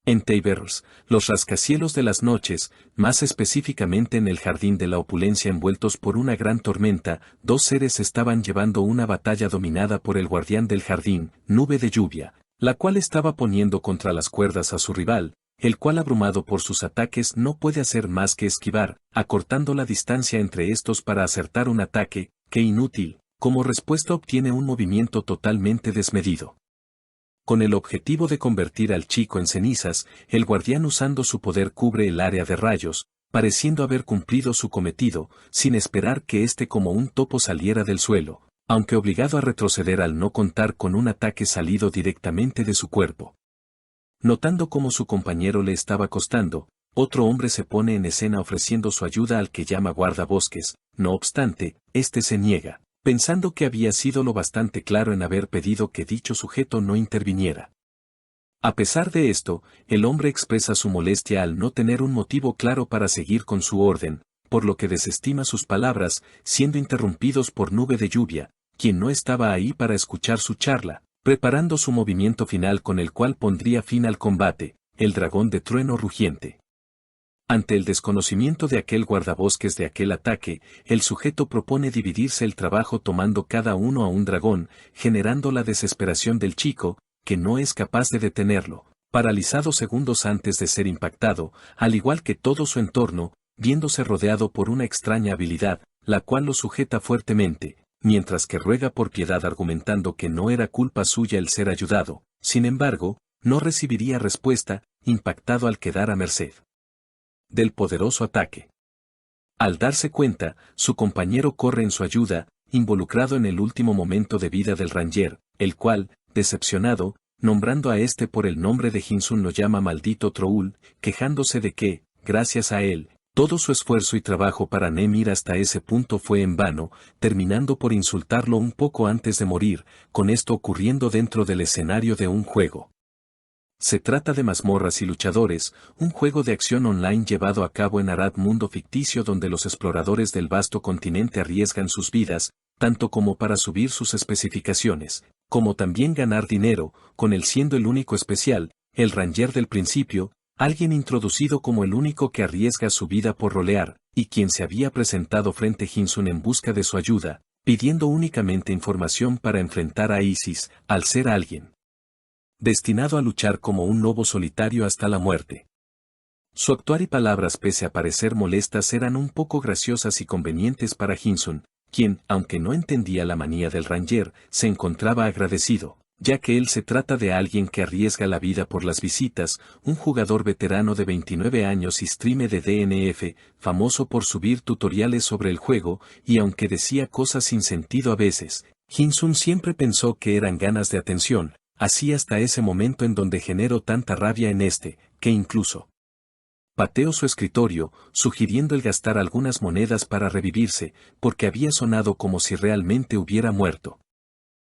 En Tavers, los rascacielos de las noches, más específicamente en el jardín de la opulencia envueltos por una gran tormenta, dos seres estaban llevando una batalla dominada por el guardián del jardín, Nube de Lluvia, la cual estaba poniendo contra las cuerdas a su rival, el cual abrumado por sus ataques no puede hacer más que esquivar, acortando la distancia entre estos para acertar un ataque, que inútil, como respuesta obtiene un movimiento totalmente desmedido. Con el objetivo de convertir al chico en cenizas, el guardián usando su poder cubre el área de rayos, pareciendo haber cumplido su cometido, sin esperar que éste como un topo saliera del suelo, aunque obligado a retroceder al no contar con un ataque salido directamente de su cuerpo. Notando cómo su compañero le estaba costando, otro hombre se pone en escena ofreciendo su ayuda al que llama guardabosques, no obstante, este se niega, pensando que había sido lo bastante claro en haber pedido que dicho sujeto no interviniera. A pesar de esto, el hombre expresa su molestia al no tener un motivo claro para seguir con su orden, por lo que desestima sus palabras, siendo interrumpidos por Nube de Lluvia, quien no estaba ahí para escuchar su charla, preparando su movimiento final con el cual pondría fin al combate, el dragón de trueno rugiente. Ante el desconocimiento de aquel guardabosques de aquel ataque, el sujeto propone dividirse el trabajo tomando cada uno a un dragón, generando la desesperación del chico, que no es capaz de detenerlo, paralizado segundos antes de ser impactado, al igual que todo su entorno, viéndose rodeado por una extraña habilidad, la cual lo sujeta fuertemente, mientras que ruega por piedad argumentando que no era culpa suya el ser ayudado, sin embargo, no recibiría respuesta, impactado al quedar a merced del poderoso ataque. Al darse cuenta, su compañero corre en su ayuda, involucrado en el último momento de vida del Ranger, el cual, decepcionado, nombrando a este por el nombre de Hinsun lo llama maldito Troul, quejándose de que, gracias a él, todo su esfuerzo y trabajo para Nemir hasta ese punto fue en vano, terminando por insultarlo un poco antes de morir, con esto ocurriendo dentro del escenario de un juego. Se trata de Mazmorras y Luchadores, un juego de acción online llevado a cabo en Arad mundo ficticio donde los exploradores del vasto continente arriesgan sus vidas, tanto como para subir sus especificaciones, como también ganar dinero, con él siendo el único especial, el Ranger del principio, alguien introducido como el único que arriesga su vida por rolear, y quien se había presentado frente a Hinsun en busca de su ayuda, pidiendo únicamente información para enfrentar a Isis, al ser alguien destinado a luchar como un lobo solitario hasta la muerte. Su actuar y palabras pese a parecer molestas eran un poco graciosas y convenientes para Hinsun, quien, aunque no entendía la manía del Ranger, se encontraba agradecido, ya que él se trata de alguien que arriesga la vida por las visitas, un jugador veterano de 29 años y streamer de DNF, famoso por subir tutoriales sobre el juego, y aunque decía cosas sin sentido a veces, Hinsun siempre pensó que eran ganas de atención. Así hasta ese momento en donde generó tanta rabia en que incluso pateó su escritorio, sugiriendo el gastar algunas monedas para revivirse, porque había sonado como si realmente hubiera muerto.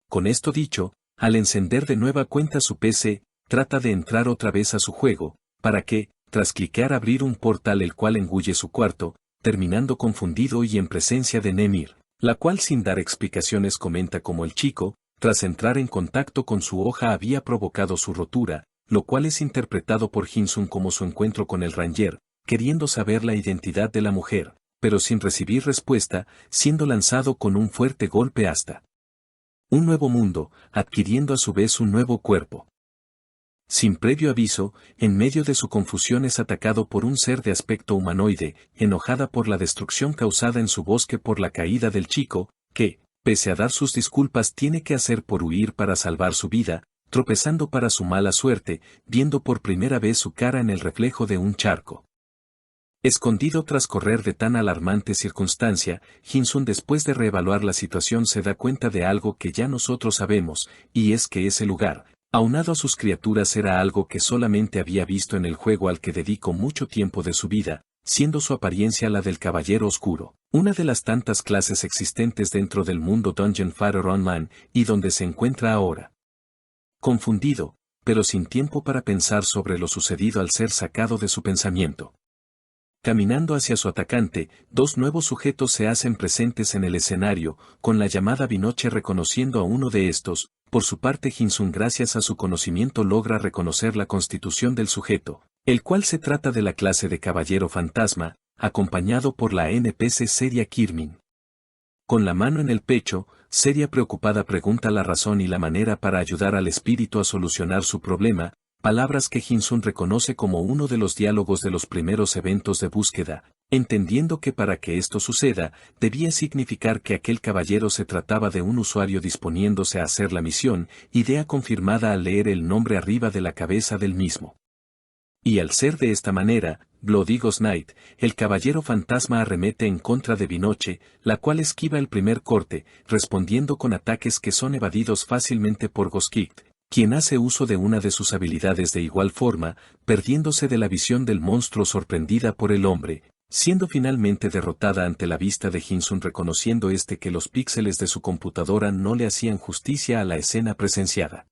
Con esto dicho, al encender de nueva cuenta su PC, trata de entrar otra vez a su juego, para que, tras clicar abrir un portal el cual engulle su cuarto, terminando confundido y en presencia de Nemir, la cual sin dar explicaciones comenta como el chico, tras entrar en contacto con su hoja había provocado su rotura, lo cual es interpretado por Hinsun como su encuentro con el Ranger, queriendo saber la identidad de la mujer, pero sin recibir respuesta, siendo lanzado con un fuerte golpe hasta un nuevo mundo, adquiriendo a su vez un nuevo cuerpo. Sin previo aviso, en medio de su confusión es atacado por un ser de aspecto humanoide, enojada por la destrucción causada en su bosque por la caída del chico, que, pese a dar sus disculpas tiene que hacer por huir para salvar su vida, tropezando para su mala suerte, viendo por primera vez su cara en el reflejo de un charco. Escondido tras correr de tan alarmante circunstancia, Hinsun después de reevaluar la situación se da cuenta de algo que ya nosotros sabemos, y es que ese lugar, aunado a sus criaturas era algo que solamente había visto en el juego al que dedicó mucho tiempo de su vida, siendo su apariencia la del Caballero Oscuro, una de las tantas clases existentes dentro del mundo Dungeon Fighter Online, y donde se encuentra ahora. Confundido, pero sin tiempo para pensar sobre lo sucedido al ser sacado de su pensamiento. Caminando hacia su atacante, dos nuevos sujetos se hacen presentes en el escenario, con la llamada Binoche reconociendo a uno de estos, Por su parte Hinsun, gracias a su conocimiento, logra reconocer la constitución del sujeto, el cual se trata de la clase de caballero fantasma, acompañado por la NPC Seria Kirmin. Con la mano en el pecho, Seria preocupada pregunta la razón y la manera para ayudar al espíritu a solucionar su problema, palabras que Hinsun reconoce como uno de los diálogos de los primeros eventos de búsqueda, entendiendo que para que esto suceda, debía significar que aquel caballero se trataba de un usuario disponiéndose a hacer la misión, idea confirmada al leer el nombre arriba de la cabeza del mismo. Y al ser de esta manera, Bloody Ghost Knight, el caballero fantasma arremete en contra de Binoche, la cual esquiva el primer corte, respondiendo con ataques que son evadidos fácilmente por Ghost Kid, quien hace uso de una de sus habilidades de igual forma, perdiéndose de la visión del monstruo sorprendida por el hombre, siendo finalmente derrotada ante la vista de Hinsun, reconociendo que los píxeles de su computadora no le hacían justicia a la escena presenciada.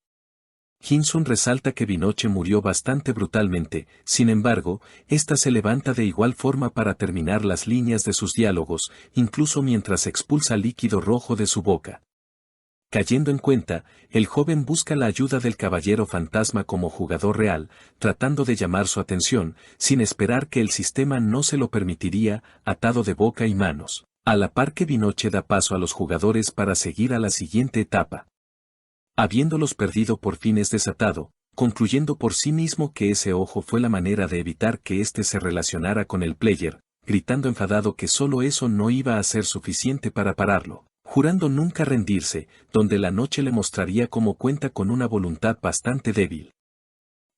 Hinsun resalta que Binoche murió bastante brutalmente, sin embargo, ésta se levanta de igual forma para terminar las líneas de sus diálogos, incluso mientras expulsa líquido rojo de su boca. Cayendo en cuenta, el joven busca la ayuda del caballero fantasma como jugador real, tratando de llamar su atención, sin esperar que el sistema no se lo permitiría, atado de boca y manos, a la par que Binoche da paso a los jugadores para seguir a la siguiente etapa. Habiéndolos perdido por fin es desatado, concluyendo por sí mismo que ese ojo fue la manera de evitar que éste se relacionara con el player, gritando enfadado que solo eso no iba a ser suficiente para pararlo, jurando nunca rendirse, donde la noche le mostraría cómo cuenta con una voluntad bastante débil.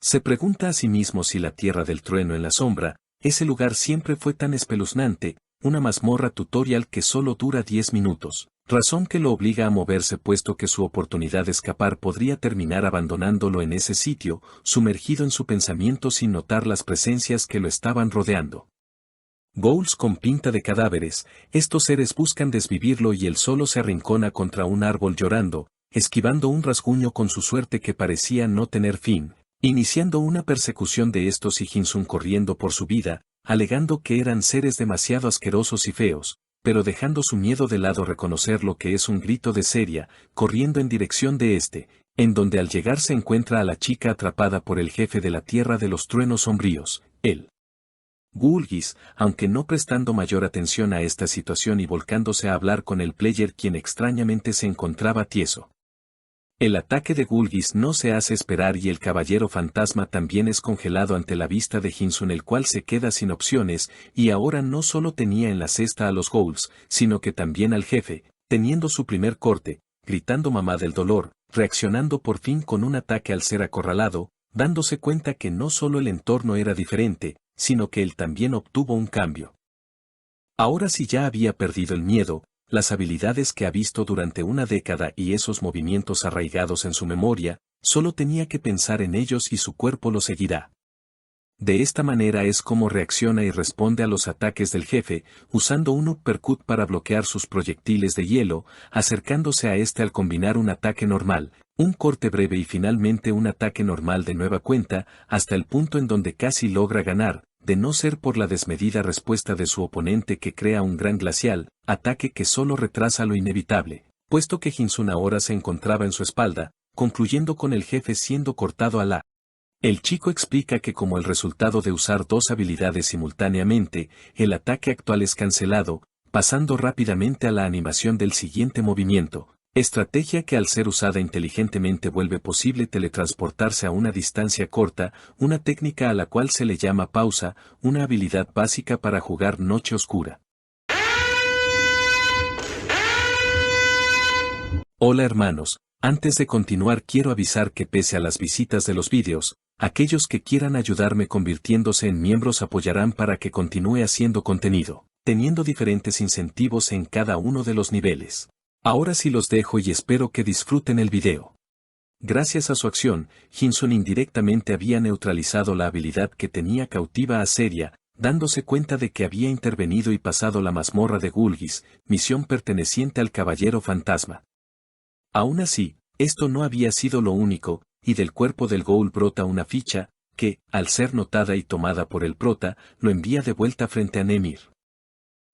Se pregunta a sí mismo si la Tierra del Trueno en la sombra, ese lugar siempre fue tan espeluznante, una mazmorra tutorial que solo dura 10 minutos, razón que lo obliga a moverse puesto que su oportunidad de escapar podría terminar abandonándolo en ese sitio, sumergido en su pensamiento sin notar las presencias que lo estaban rodeando. Ghouls con pinta de cadáveres, estos seres buscan desvivirlo y él solo se arrincona contra un árbol llorando, esquivando un rasguño con su suerte que parecía no tener fin, iniciando una persecución de estos y Hinsun corriendo por su vida, alegando que eran seres demasiado asquerosos y feos, pero dejando su miedo de lado reconocer lo que es un grito de Seria, corriendo en dirección de en donde al llegar se encuentra a la chica atrapada por el jefe de la Tierra de los Truenos Sombríos, él. Gulgis, aunque no prestando mayor atención a esta situación y volcándose a hablar con el player quien extrañamente se encontraba tieso. El ataque de Gulgis no se hace esperar y el caballero fantasma también es congelado ante la vista de Hinsun, el cual se queda sin opciones, y ahora no solo tenía en la cesta a los Ghouls, sino que también al jefe, teniendo su primer corte, gritando mamá del dolor, reaccionando por fin con un ataque al ser acorralado, dándose cuenta que no solo el entorno era diferente, sino que él también obtuvo un cambio. Ahora sí ya había perdido el miedo, las habilidades que ha visto durante una década y esos movimientos arraigados en su memoria, solo tenía que pensar en ellos y su cuerpo lo seguirá. De esta manera es como reacciona y responde a los ataques del jefe, usando un uppercut para bloquear sus proyectiles de hielo, acercándose a al combinar un ataque normal, un corte breve y finalmente un ataque normal de nueva cuenta, hasta el punto en donde casi logra ganar, de no ser por la desmedida respuesta de su oponente que crea un gran glacial, ataque que solo retrasa lo inevitable, puesto que Hinsun ahora se encontraba en su espalda, concluyendo con el jefe siendo cortado a la. El chico explica que como el resultado de usar dos habilidades simultáneamente, el ataque actual es cancelado, pasando rápidamente a la animación del siguiente movimiento, estrategia que al ser usada inteligentemente vuelve posible teletransportarse a una distancia corta, una técnica a la cual se le llama pausa, una habilidad básica para jugar Noche Oscura. Hola hermanos, antes de continuar quiero avisar que pese a las visitas de los vídeos, aquellos que quieran ayudarme convirtiéndose en miembros apoyarán para que continúe haciendo contenido, teniendo diferentes incentivos en cada uno de los niveles. Ahora sí los dejo y espero que disfruten el video. Gracias a su acción, Hinsun indirectamente había neutralizado la habilidad que tenía cautiva a Seria, dándose cuenta de que había intervenido y pasado la mazmorra de Gulgis, misión perteneciente al Caballero Fantasma. Aún así, esto no había sido lo único, y del cuerpo del Ghoul brota una ficha, que, al ser notada y tomada por el prota, lo envía de vuelta frente a Nemir.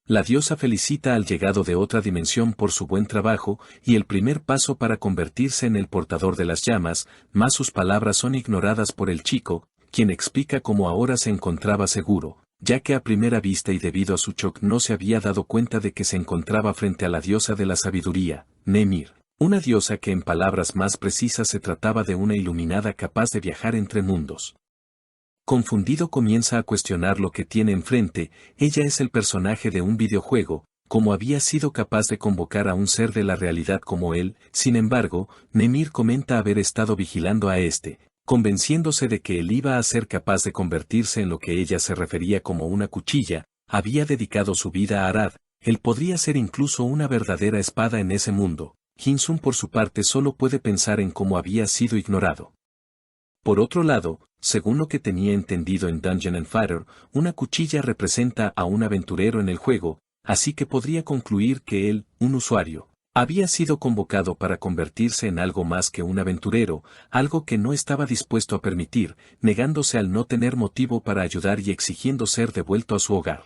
La diosa felicita al llegado de otra dimensión por su buen trabajo y el primer paso para convertirse en el portador de las llamas, mas sus palabras son ignoradas por el chico, quien explica cómo ahora se encontraba seguro, ya que a primera vista y debido a su shock no se había dado cuenta de que se encontraba frente a la diosa de la sabiduría, Nemir, una diosa que en palabras más precisas se trataba de una iluminada capaz de viajar entre mundos. Confundido comienza a cuestionar lo que tiene enfrente, ella es el personaje de un videojuego, como había sido capaz de convocar a un ser de la realidad como él, sin embargo, Nemir comenta haber estado vigilando a este, convenciéndose de que él iba a ser capaz de convertirse en lo que ella se refería como una cuchilla, había dedicado su vida a Arad, él podría ser incluso una verdadera espada en ese mundo. Hinsun por su parte solo puede pensar en cómo había sido ignorado. Por otro lado, según lo que tenía entendido en Dungeon and Fighter, una cuchilla representa a un aventurero en el juego, así que podría concluir que él, un usuario, había sido convocado para convertirse en algo más que un aventurero, algo que no estaba dispuesto a permitir, negándose al no tener motivo para ayudar y exigiendo ser devuelto a su hogar.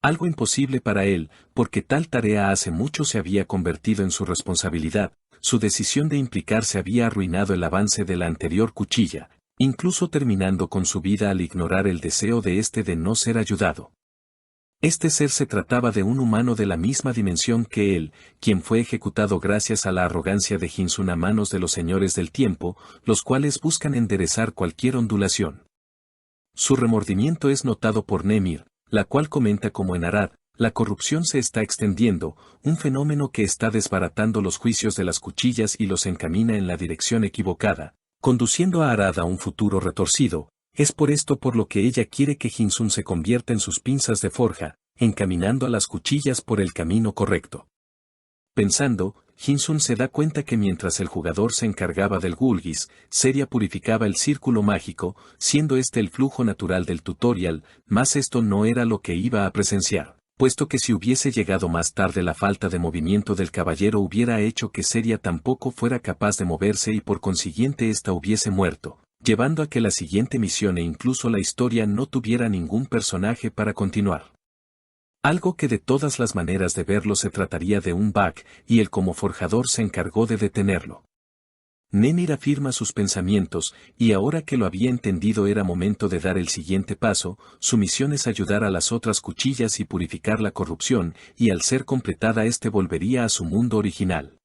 Algo imposible para él, porque tal tarea hace mucho se había convertido en su responsabilidad, su decisión de implicarse había arruinado el avance de la anterior cuchilla, incluso terminando con su vida al ignorar el deseo de este de no ser ayudado. Este ser se trataba de un humano de la misma dimensión que él, quien fue ejecutado gracias a la arrogancia de Hinsun a manos de los señores del tiempo, los cuales buscan enderezar cualquier ondulación. Su remordimiento es notado por Nemir, la cual comenta como en Arad, la corrupción se está extendiendo, un fenómeno que está desbaratando los juicios de las cuchillas y los encamina en la dirección equivocada, conduciendo a Arad a un futuro retorcido. Es por esto por lo que ella quiere que Hinsun se convierta en sus pinzas de forja, encaminando a las cuchillas por el camino correcto. Pensando, Hinsun se da cuenta que mientras el jugador se encargaba del Gulgis, Seria purificaba el círculo mágico, siendo este el flujo natural del tutorial, mas esto no era lo que iba a presenciar, puesto que si hubiese llegado más tarde la falta de movimiento del caballero hubiera hecho que Seria tampoco fuera capaz de moverse y por consiguiente ésta hubiese muerto, llevando a que la siguiente misión e incluso la historia no tuviera ningún personaje para continuar. Algo que de todas las maneras de verlo se trataría de un bug, y él como forjador se encargó de detenerlo. Nemir afirma sus pensamientos, y ahora que lo había entendido era momento de dar el siguiente paso, su misión es ayudar a las otras cuchillas y purificar la corrupción, y al ser completada este volvería a su mundo original.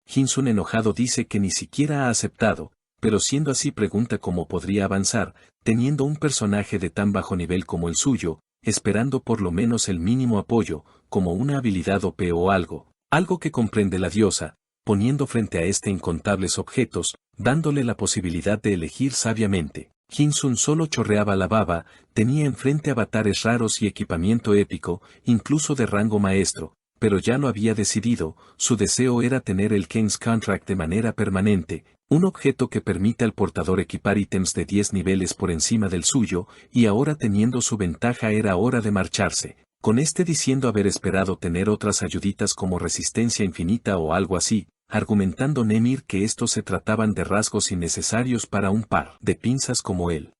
Hinsun enojado dice que ni siquiera ha aceptado, pero siendo así pregunta cómo podría avanzar, teniendo un personaje de tan bajo nivel como el suyo, esperando por lo menos el mínimo apoyo, como una habilidad OP o algo que comprende la diosa, poniendo frente a este incontables objetos, dándole la posibilidad de elegir sabiamente. Hinsun solo chorreaba la baba, tenía enfrente avatares raros y equipamiento épico, incluso de rango maestro, pero ya lo había decidido, su deseo era tener el King's Contract de manera permanente, un objeto que permita al portador equipar ítems de 10 niveles por encima del suyo, y ahora teniendo su ventaja era hora de marcharse, con este diciendo haber esperado tener otras ayuditas como resistencia infinita o algo así, argumentando Nemir que estos se trataban de rasgos innecesarios para un par de pinzas como él.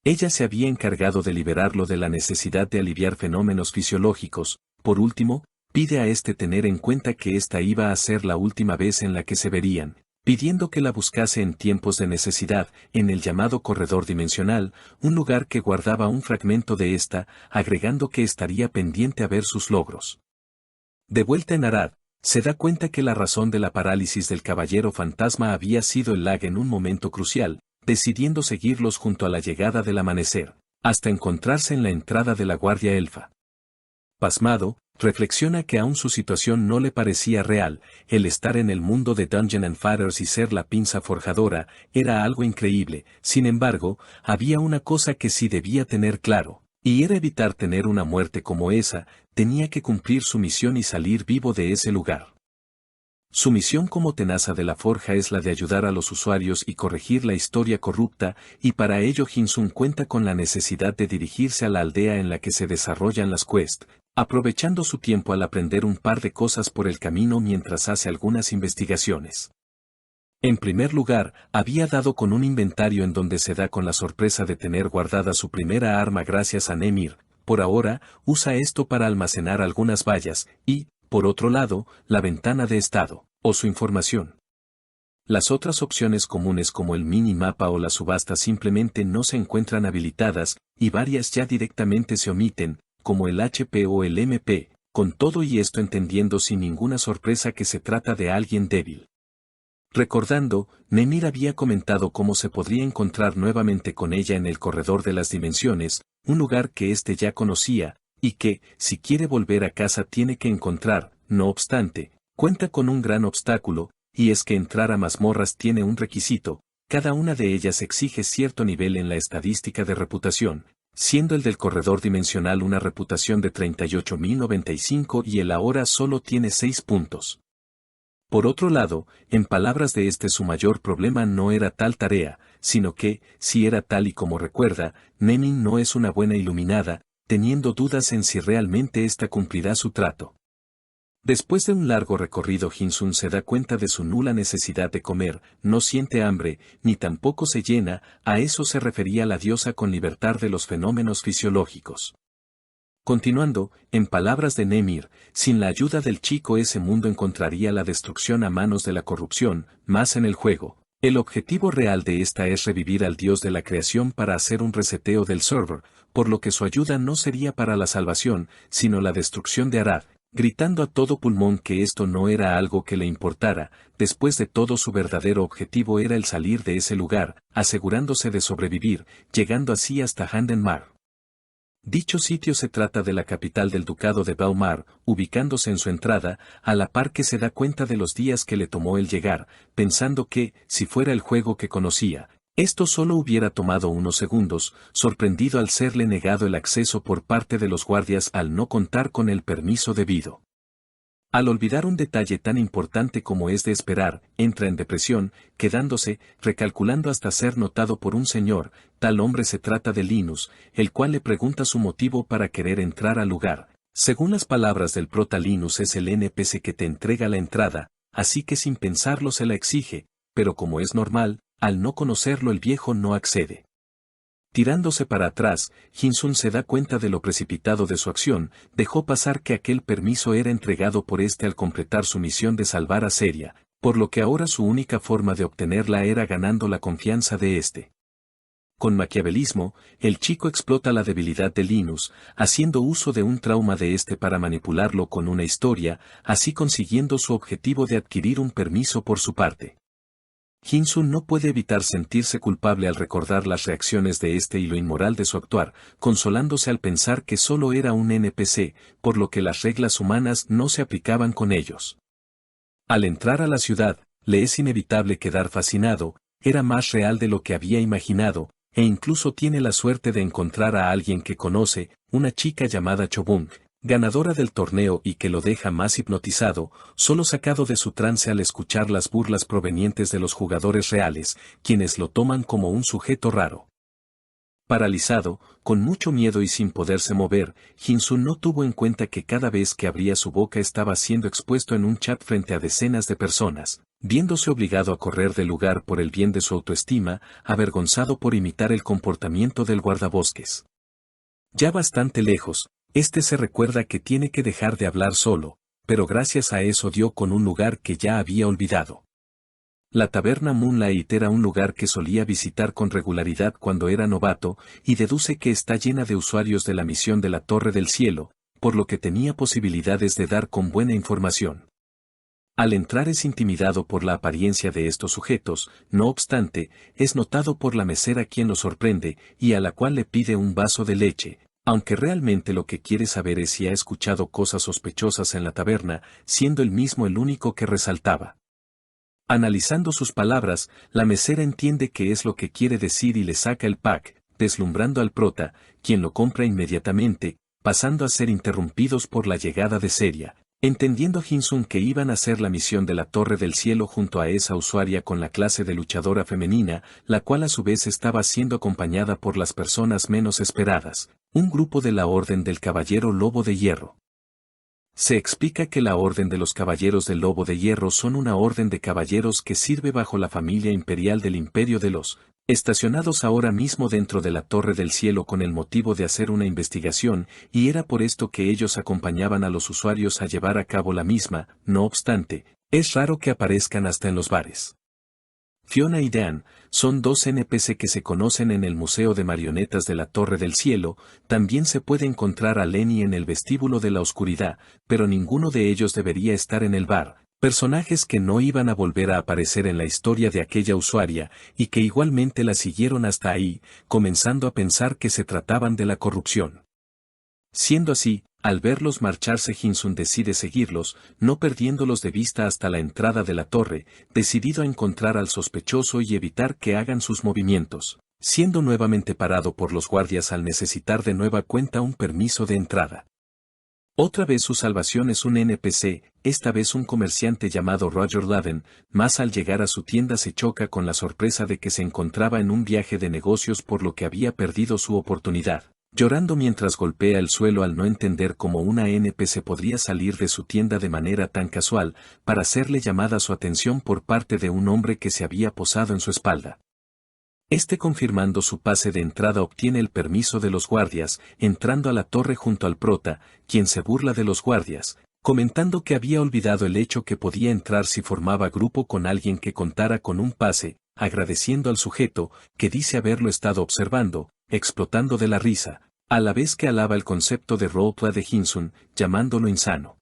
Ella se había encargado de liberarlo de la necesidad de aliviar fenómenos fisiológicos, por último, pide a este tener en cuenta que esta iba a ser la última vez en la que se verían, pidiendo que la buscase en tiempos de necesidad, en el llamado corredor dimensional, un lugar que guardaba un fragmento de esta, agregando que estaría pendiente a ver sus logros. De vuelta en Arad, se da cuenta que la razón de la parálisis del caballero fantasma había sido el lag en un momento crucial, decidiendo seguirlos junto a la llegada del amanecer, hasta encontrarse en la entrada de la guardia elfa. Pasmado, reflexiona que aún su situación no le parecía real, el estar en el mundo de Dungeon and Fighters y ser la pinza forjadora, era algo increíble, sin embargo, había una cosa que sí debía tener claro, y era evitar tener una muerte como esa, tenía que cumplir su misión y salir vivo de ese lugar. Su misión como tenaza de la forja es la de ayudar a los usuarios y corregir la historia corrupta, y para ello Hinsun cuenta con la necesidad de dirigirse a la aldea en la que se desarrollan las quests, aprovechando su tiempo al aprender un par de cosas por el camino mientras hace algunas investigaciones. En primer lugar, había dado con un inventario en donde se da con la sorpresa de tener guardada su primera arma gracias a Nemir, Por ahora, usa esto para almacenar algunas vallas, y, por otro lado, la ventana de estado, o su información. Las otras opciones comunes como el minimapa o la subasta simplemente no se encuentran habilitadas, y varias ya directamente se omiten, como el HP o el MP, con todo y esto entendiendo sin ninguna sorpresa que se trata de alguien débil. Recordando, Nemir había comentado cómo se podría encontrar nuevamente con ella en el corredor de las dimensiones, un lugar que éste ya conocía, y que, si quiere volver a casa tiene que encontrar, no obstante, cuenta con un gran obstáculo, y es que entrar a mazmorras tiene un requisito, cada una de ellas exige cierto nivel en la estadística de reputación, siendo el del corredor dimensional una reputación de 38.095 y el ahora solo tiene 6 puntos. Por otro lado, en palabras de su mayor problema no era tal tarea, sino que, si era tal y como recuerda, Nemin no es una buena iluminada, teniendo dudas en si realmente ésta cumplirá su trato. Después de un largo recorrido Hinsun se da cuenta de su nula necesidad de comer, no siente hambre, ni tampoco se llena, a eso se refería la diosa con libertad de los fenómenos fisiológicos. Continuando, en palabras de Nemir, sin la ayuda del chico ese mundo encontraría la destrucción a manos de la corrupción, más en el juego. El objetivo real de esta es revivir al dios de la creación para hacer un reseteo del server, por lo que su ayuda no sería para la salvación, sino la destrucción de Arad. Gritando a todo pulmón que esto no era algo que le importara, después de todo su verdadero objetivo era el salir de ese lugar, asegurándose de sobrevivir, llegando así hasta Handenmar. Dicho sitio se trata de la capital del ducado de Baumar, ubicándose en su entrada, a la par que se da cuenta de los días que le tomó el llegar, pensando que, si fuera el juego que conocía, esto solo hubiera tomado unos segundos, sorprendido al serle negado el acceso por parte de los guardias al no contar con el permiso debido. Al olvidar un detalle tan importante como es de esperar, entra en depresión, quedándose, recalculando hasta ser notado por un señor, tal hombre se trata de Linus, el cual le pregunta su motivo para querer entrar al lugar. Según las palabras del prota Linus es el NPC que te entrega la entrada, así que sin pensarlo se la exige, pero como es normal, al no conocerlo el viejo no accede. Tirándose para atrás, Hinsun se da cuenta de lo precipitado de su acción, dejó pasar que aquel permiso era entregado por al completar su misión de salvar a Seria, por lo que ahora su única forma de obtenerla era ganando la confianza de Con maquiavelismo, el chico explota la debilidad de Linus, haciendo uso de un trauma de para manipularlo con una historia, así consiguiendo su objetivo de adquirir un permiso por su parte. Hinsun no puede evitar sentirse culpable al recordar las reacciones de y lo inmoral de su actuar, consolándose al pensar que solo era un NPC, por lo que las reglas humanas no se aplicaban con ellos. Al entrar a la ciudad, le es inevitable quedar fascinado, era más real de lo que había imaginado, e incluso tiene la suerte de encontrar a alguien que conoce, una chica llamada Chobung, ganadora del torneo y que lo deja más hipnotizado, solo sacado de su trance al escuchar las burlas provenientes de los jugadores reales, quienes lo toman como un sujeto raro. Paralizado, con mucho miedo y sin poderse mover, Hinsun no tuvo en cuenta que cada vez que abría su boca estaba siendo expuesto en un chat frente a decenas de personas, viéndose obligado a correr del lugar por el bien de su autoestima, avergonzado por imitar el comportamiento del guardabosques. Ya bastante lejos, se recuerda que tiene que dejar de hablar solo, pero gracias a eso dio con un lugar que ya había olvidado. La taberna Moonlight era un lugar que solía visitar con regularidad cuando era novato, y deduce que está llena de usuarios de la misión de la Torre del Cielo, por lo que tenía posibilidades de dar con buena información. Al entrar es intimidado por la apariencia de estos sujetos, no obstante, es notado por la mesera quien lo sorprende, y a la cual le pide un vaso de leche. Aunque realmente lo que quiere saber es si ha escuchado cosas sospechosas en la taberna, siendo él mismo el único que resaltaba. Analizando sus palabras, la mesera entiende qué es lo que quiere decir y le saca el pack, deslumbrando al prota, quien lo compra inmediatamente, pasando a ser interrumpidos por la llegada de Seria. Entendiendo Hinsun que iban a hacer la misión de la Torre del Cielo junto a esa usuaria con la clase de luchadora femenina, la cual a su vez estaba siendo acompañada por las personas menos esperadas, un grupo de la Orden del Caballero Lobo de Hierro. Se explica que la Orden de los Caballeros del Lobo de Hierro son una orden de caballeros que sirve bajo la familia imperial del Imperio de los estacionados ahora mismo dentro de la Torre del Cielo con el motivo de hacer una investigación, y era por esto que ellos acompañaban a los usuarios a llevar a cabo la misma. No obstante, es raro que aparezcan hasta en los bares. Fiona y Dan son dos NPC que se conocen en el Museo de Marionetas de la Torre del Cielo. También se puede encontrar a Lenny en el Vestíbulo de la Oscuridad, pero ninguno de ellos debería estar en el bar. Personajes que no iban a volver a aparecer en la historia de aquella usuaria, y que igualmente la siguieron hasta ahí, comenzando a pensar que se trataban de la corrupción. Siendo así, al verlos marcharse, Hinsun decide seguirlos, no perdiéndolos de vista hasta la entrada de la torre, decidido a encontrar al sospechoso y evitar que hagan sus movimientos, siendo nuevamente parado por los guardias al necesitar de nueva cuenta un permiso de entrada. Otra vez su salvación es un NPC, esta vez un comerciante llamado Roger Laven, más al llegar a su tienda se choca con la sorpresa de que se encontraba en un viaje de negocios por lo que había perdido su oportunidad, llorando mientras golpea el suelo al no entender cómo una NPC podría salir de su tienda de manera tan casual, para hacerle llamada su atención por parte de un hombre que se había posado en su espalda. Este, confirmando su pase de entrada, obtiene el permiso de los guardias, entrando a la torre junto al prota, quien se burla de los guardias, comentando que había olvidado el hecho que podía entrar si formaba grupo con alguien que contara con un pase, agradeciendo al sujeto, que dice haberlo estado observando, explotando de la risa, a la vez que alaba el concepto de roleplay de Hinsun, llamándolo insano.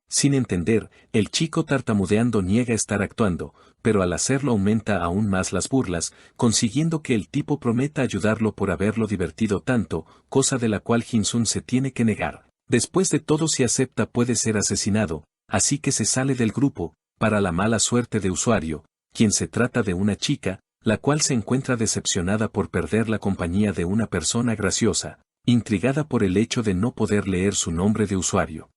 Sin entender, el chico tartamudeando niega estar actuando, pero al hacerlo aumenta aún más las burlas, consiguiendo que el tipo prometa ayudarlo por haberlo divertido tanto, cosa de la cual Hinsun se tiene que negar. Después de todo, si acepta puede ser asesinado, así que se sale del grupo, para la mala suerte de usuario, quien se trata de una chica, la cual se encuentra decepcionada por perder la compañía de una persona graciosa, intrigada por el hecho de no poder leer su nombre de usuario.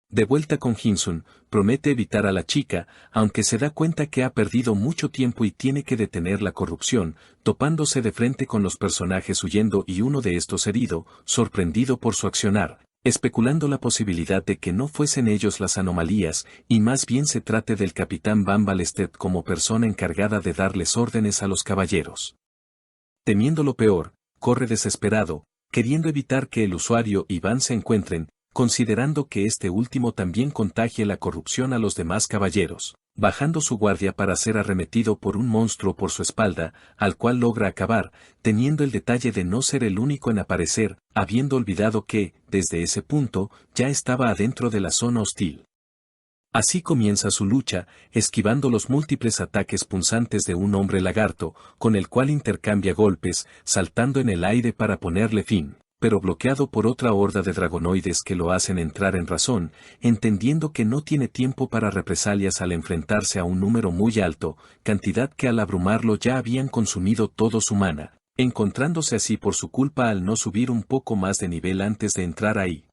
De vuelta con Hinsun, promete evitar a la chica, aunque se da cuenta que ha perdido mucho tiempo y tiene que detener la corrupción, topándose de frente con los personajes huyendo y uno de estos herido, sorprendido por su accionar, especulando la posibilidad de que no fuesen ellos las anomalías, y más bien se trate del capitán Van Balested como persona encargada de darles órdenes a los caballeros. Temiendo lo peor, corre desesperado, queriendo evitar que el usuario y Van se encuentren, considerando que este último también contagie la corrupción a los demás caballeros, bajando su guardia para ser arremetido por un monstruo por su espalda, al cual logra acabar, teniendo el detalle de no ser el único en aparecer, habiendo olvidado que, desde ese punto, ya estaba adentro de la zona hostil. Así comienza su lucha, esquivando los múltiples ataques punzantes de un hombre lagarto, con el cual intercambia golpes, saltando en el aire para ponerle fin, pero bloqueado por otra horda de dragonoides que lo hacen entrar en razón, entendiendo que no tiene tiempo para represalias al enfrentarse a un número muy alto, cantidad que al abrumarlo ya habían consumido todo su mana, encontrándose así por su culpa al no subir un poco más de nivel antes de entrar ahí.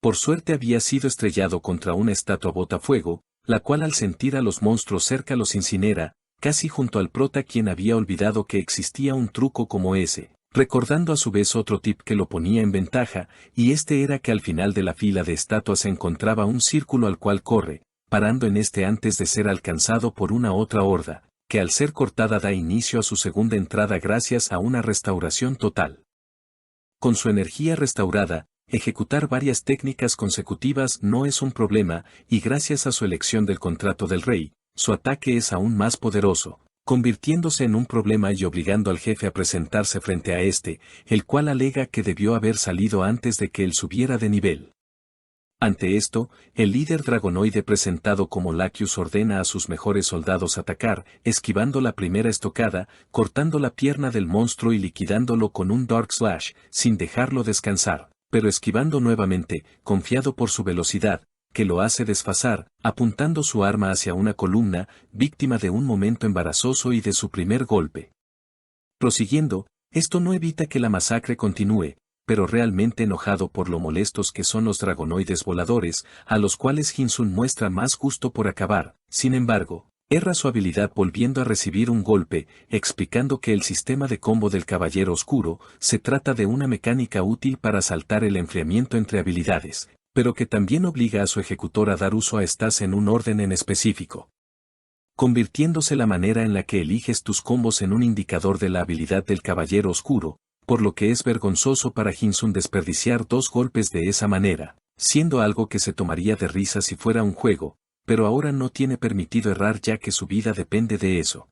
Por suerte había sido estrellado contra una estatua botafuego, la cual al sentir a los monstruos cerca los incinera, casi junto al prota, quien había olvidado que existía un truco como ese, recordando a su vez otro tip que lo ponía en ventaja, y este era que al final de la fila de estatuas se encontraba un círculo al cual corre, parando en este antes de ser alcanzado por una otra horda, que al ser cortada da inicio a su segunda entrada gracias a una restauración total. Con su energía restaurada, ejecutar varias técnicas consecutivas no es un problema, y gracias a su elección del contrato del rey, su ataque es aún más poderoso, convirtiéndose en un problema y obligando al jefe a presentarse frente a este, el cual alega que debió haber salido antes de que él subiera de nivel. Ante esto, el líder dragonoide presentado como Lacus ordena a sus mejores soldados atacar, esquivando la primera estocada, cortando la pierna del monstruo y liquidándolo con un Dark Slash, sin dejarlo descansar, pero esquivando nuevamente, confiado por su velocidad, que lo hace desfasar, apuntando su arma hacia una columna, víctima de un momento embarazoso y de su primer golpe. Prosiguiendo, esto no evita que la masacre continúe, pero realmente enojado por lo molestos que son los dragonoides voladores, a los cuales Hinsun muestra más gusto por acabar, sin embargo, erra su habilidad volviendo a recibir un golpe, explicando que el sistema de combo del Caballero Oscuro se trata de una mecánica útil para saltar el enfriamiento entre habilidades, pero que también obliga a su ejecutor a dar uso a estas en un orden en específico. convirtiéndose la manera en la que eliges tus combos en un indicador de la habilidad del caballero oscuro, por lo que es vergonzoso para Hinsun desperdiciar 2 golpes de esa manera, siendo algo que se tomaría de risa si fuera un juego, pero ahora no tiene permitido errar ya que su vida depende de eso.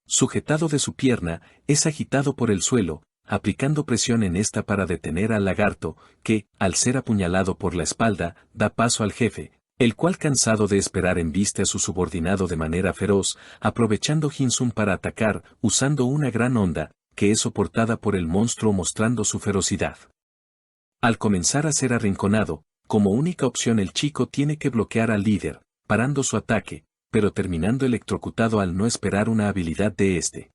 Sujetado de su pierna, es agitado por el suelo, aplicando presión en esta para detener al lagarto, que, al ser apuñalado por la espalda, da paso al jefe, el cual cansado de esperar embiste a su subordinado de manera feroz, aprovechando Hinsun para atacar, usando una gran onda, que es soportada por el monstruo mostrando su ferocidad. Al comenzar a ser arrinconado, como única opción el chico tiene que bloquear al líder, parando su ataque, pero terminando electrocutado al no esperar una habilidad de este.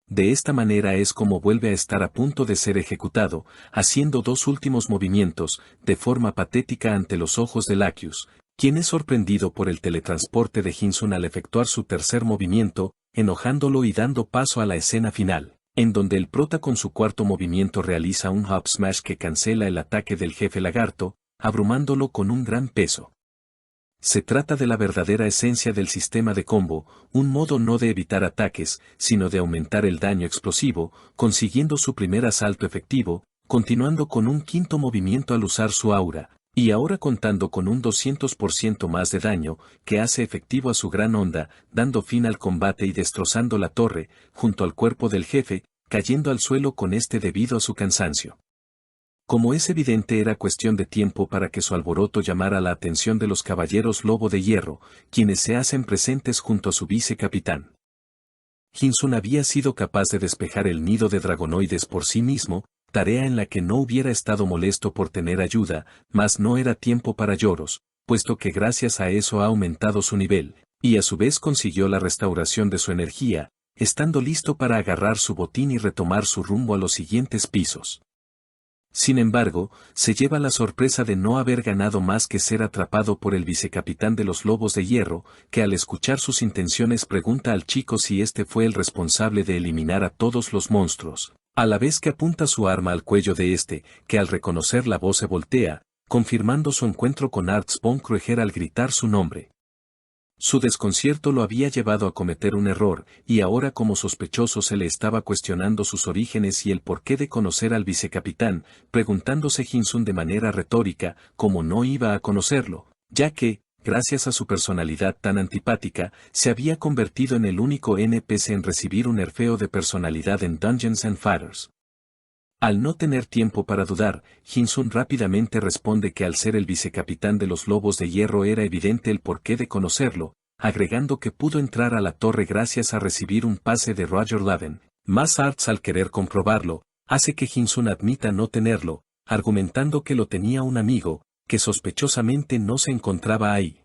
De esta manera es como vuelve a estar a punto de ser ejecutado, haciendo 2 últimos movimientos, de forma patética ante los ojos de Lacus, quien es sorprendido por el teletransporte de Hinsun al efectuar su tercer movimiento, enojándolo y dando paso a la escena final, en donde el prota con su cuarto movimiento realiza un Hop Smash que cancela el ataque del jefe lagarto, abrumándolo con un gran peso. Se trata de la verdadera esencia del sistema de combo, un modo no de evitar ataques, sino de aumentar el daño explosivo, consiguiendo su primer asalto efectivo, continuando con un quinto movimiento al usar su aura, y ahora contando con un 200% más de daño, que hace efectivo a su gran onda, dando fin al combate y destrozando la torre, junto al cuerpo del jefe, cayendo al suelo con este debido a su cansancio. Como es evidente era cuestión de tiempo para que su alboroto llamara la atención de los caballeros Lobo de Hierro, quienes se hacen presentes junto a su vicecapitán. Hinsun había sido capaz de despejar el nido de dragonoides por sí mismo, tarea en la que no hubiera estado molesto por tener ayuda, mas no era tiempo para lloros, puesto que gracias a eso ha aumentado su nivel, y a su vez consiguió la restauración de su energía, estando listo para agarrar su botín y retomar su rumbo a los siguientes pisos. Sin embargo, se lleva la sorpresa de no haber ganado más que ser atrapado por el vicecapitán de los Lobos de Hierro, que al escuchar sus intenciones pregunta al chico si este fue el responsable de eliminar a todos los monstruos, a la vez que apunta su arma al cuello de este, que al reconocer la voz se voltea, confirmando su encuentro con Arts von Krueger al gritar su nombre. Su desconcierto lo había llevado a cometer un error, y ahora como sospechoso se le estaba cuestionando sus orígenes y el porqué de conocer al vicecapitán, preguntándose Hinsun de manera retórica cómo no iba a conocerlo, ya que, gracias a su personalidad tan antipática, se había convertido en el único NPC en recibir un nerfeo de personalidad en Dungeons and Fighters. Al no tener tiempo para dudar, Hinsun rápidamente responde que al ser el vicecapitán de los Lobos de Hierro era evidente el porqué de conocerlo, agregando que pudo entrar a la torre gracias a recibir un pase de Roger Laven. Más Arts al querer comprobarlo, hace que Hinsun admita no tenerlo, argumentando que lo tenía un amigo, que sospechosamente no se encontraba ahí.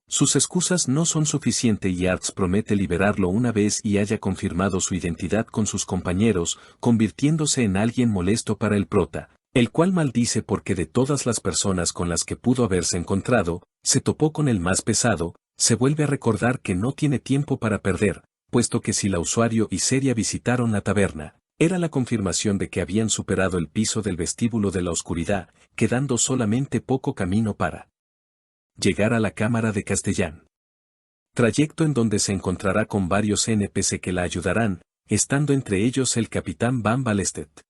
Sus excusas no son suficientes y Arts promete liberarlo una vez y haya confirmado su identidad con sus compañeros, convirtiéndose en alguien molesto para el prota, el cual maldice porque de todas las personas con las que pudo haberse encontrado, se topó con el más pesado, se vuelve a recordar que no tiene tiempo para perder, puesto que si la usuario y Seria visitaron la taberna, era la confirmación de que habían superado el piso del vestíbulo de la oscuridad, quedando solamente poco camino para llegar a la Cámara de Castellán. Trayecto en donde se encontrará con varios NPC que la ayudarán, estando entre ellos el capitán Van Balestet.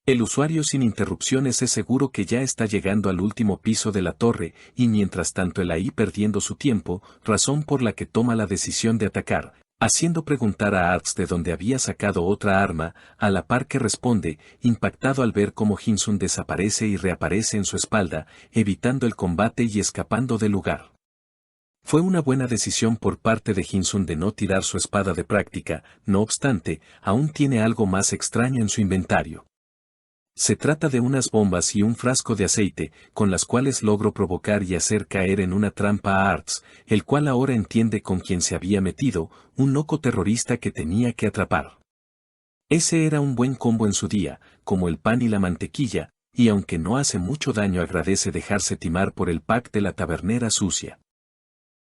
El usuario sin interrupciones es seguro que ya está llegando al último piso de la torre, y mientras tanto el AI perdiendo su tiempo, razón por la que toma la decisión de atacar, haciendo preguntar a Arts de dónde había sacado otra arma, a la par que responde, impactado al ver cómo Hinsun desaparece y reaparece en su espalda, evitando el combate y escapando del lugar. Fue una buena decisión por parte de Hinsun de no tirar su espada de práctica, no obstante, aún tiene algo más extraño en su inventario. Se trata de unas bombas y un frasco de aceite, con las cuales logró provocar y hacer caer en una trampa a Arts, el cual ahora entiende con quién se había metido, un loco terrorista que tenía que atrapar. Ese era un buen combo en su día, como el pan y la mantequilla, y aunque no hace mucho daño agradece dejarse timar por el pack de la tabernera sucia.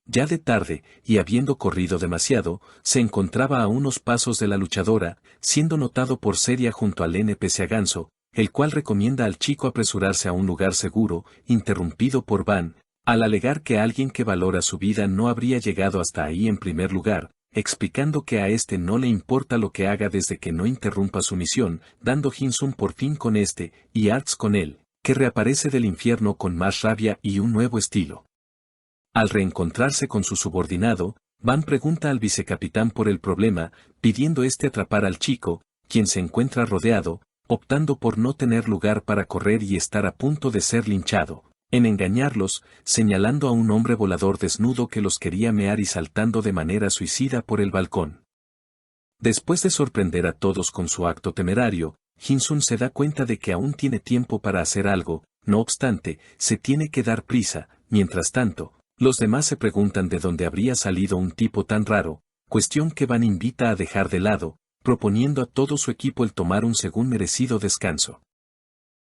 Ya de tarde, y habiendo corrido demasiado, se encontraba a unos pasos de la luchadora, siendo notado por Seria junto al NPC Ganso, el cual recomienda al chico apresurarse a un lugar seguro, interrumpido por Van, Al alegar que alguien que valora su vida no habría llegado hasta ahí en primer lugar, explicando que a este no le importa lo que haga desde que no interrumpa su misión, dando Hinsun por fin con este, y Arts con él, que reaparece del infierno con más rabia y un nuevo estilo. Al reencontrarse con su subordinado, Van pregunta al vicecapitán por el problema, pidiendo este atrapar al chico, quien se encuentra rodeado, optando por no tener lugar para correr y estar a punto de ser linchado, en engañarlos, señalando a un hombre volador desnudo que los quería mear y saltando de manera suicida por el balcón. Después de sorprender a todos con su acto temerario, Hinsun se da cuenta de que aún tiene tiempo para hacer algo, no obstante, se tiene que dar prisa. Mientras tanto, los demás se preguntan de dónde habría salido un tipo tan raro, cuestión que Van invita a dejar de lado, proponiendo a todo su equipo el tomar un según merecido descanso.